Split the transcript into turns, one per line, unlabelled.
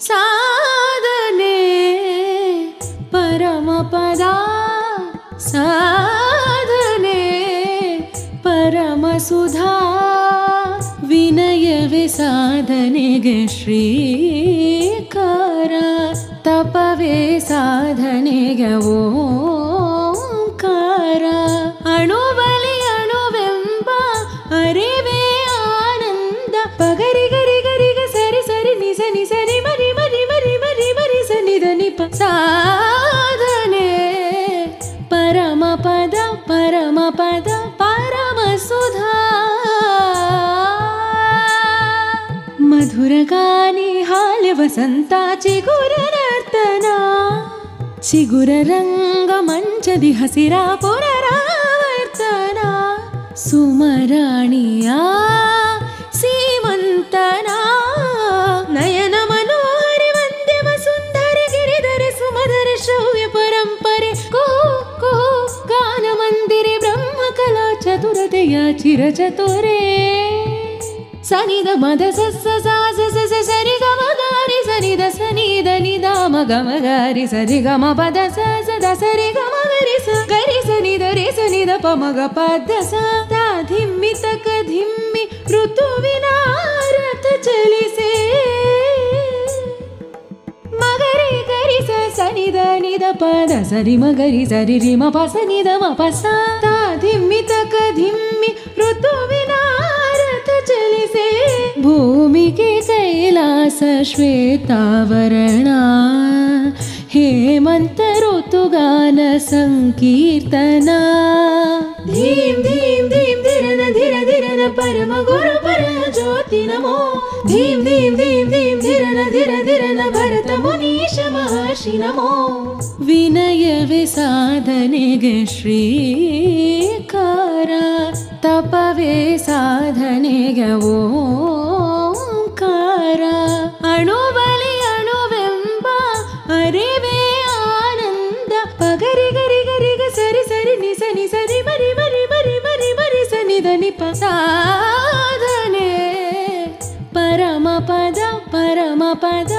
ಸಾಧನೆ ಪರಮಪದ ಸಾಧನೆ ಪರಮಸುಧಾ ವಿನಯವೇ ಸಾಧನೆಗೆ ಶ್ರೀಕಾರ ತಪವೇ ಸಾಧನೆಗೆ ಓಂಕಾರ ಅಣುಬಲಿ ಅಣುವೆಂಬ ಅರಿವೇ ಆನಂದ ಪಗರಿ ಗರಿ ಗರಿಗ ಸರಿ ಸರಿ ನಿಸ ನಿಸರಿ ಮರಿ ಮರಿ ಮರಿ ಮರಿ ಮರಿ ಸನಿದ ನಿಪ ಸಾಧನೆ ಪರಮಪದ ಪರಮಪದ ಪರಮಸುಧಾ ಮಧುರಗಾನಿ ಹಾಲ್ಯ ವಸಂತ ಚಿಗುರ ನರ್ತನ ಚಿಗುರ ರಂಗ ಮಂಚದಿ ಹಸಿರ ಪುನರಾವರ್ತನ ಸುಮರಾಣಿಯ ಸೀಮಂತನ ನಯನ ಮನೋಹರಿ ವಂದ್ಯಮ ಸುಂದರ ಗಿರಿಧರೆ ಸುಮಧುರ ಶ್ರವ್ಯ ಪರಂಪರೆ ಕುಹು ಕುಹು ಗಾನ ಮಂದಿರೆ ಬ್ರಹ್ಮ ಕಲಾ ಚತುರತೆಯ ಚಿರಚತುರೇ ಸನಿದ ಮದ ಸಸ್ಸ ಸಾಸ ಸಸ ಸರಿ ಗಮ ಗಾರಿ ಸನಿದ ಸನಿದ ನಿದ ಮಗಮ ಗಾರಿ ಸರಿ ಗಮ ಪದ ಸದ ಸರಿ ಗಮ ಗರಿ ಸ ಗರಿ ಸನಿದ ರೇ ಸನಿದ ಪಮಗ ಪದ ಸ ಧಿಮ್ಮಿ ತಕ ಧಿಮ್ಮಿ ಋತುವಿನ ರಥ ಚಲಿಸೆ ಮಗರಿ ಗರಿ ಸ ಸನಿದ ನಿದ ಪದ ಸರಿ ಮಗರಿ ಸರಿ ರಿ ಮ ಪ ಸನಿದ ಮ ಪ ಸ ಧಿಮ್ಮಿ ತಕ ಧಿಮ್ಮಿ ಋತುವಿನ ಚಲಿಸೆ ಭೂಮಿಗೆ ಕೈಲಾಸ ಶ್ವೇತಾವರಣ ಹೇಮಂತ ಋತುಗಾನ ಸಂಕೀರ್ತನ ಧೀಂ ಧೀಂ ಧೀಂ ಧಿರನ ಧಿರ ಧಿರನ ಪರಮ ಗುರು ಪರಮ ಜ್ಯೋತಿ ನಮೋ ಧೀಂ ಧೀಂ ಧೀಂ ಧೀಂ ಧಿರನ ಧಿರ ಧಿರನ ಭರತ ಮುನೀಶ ಮಹರ್ಷಿ ನಮೋ ವಿನಯವೇ ಸಾಧನೆಗೆ ಶ್ರೀಕಾರ ತಪವೇ ಸಾಧನೆಗೆ ಓಂಕಾರ ಅಣುಬಲಿ ಅಣುವೆಂಬ ಅರಿವೇ ಆನಂದ ಪಗರಿ ಗರಿ ಗರಿಗ ಸರಿ ಸರಿ ನಿಸ ನಿಸರಿ ಮರಿ ಮರಿ ಮರಿ ಮರಿ ಮರಿ ಸನಿದ ನಿಪ ಸಾಧನೆ ಪರಮಪದ ಪರಮಪದ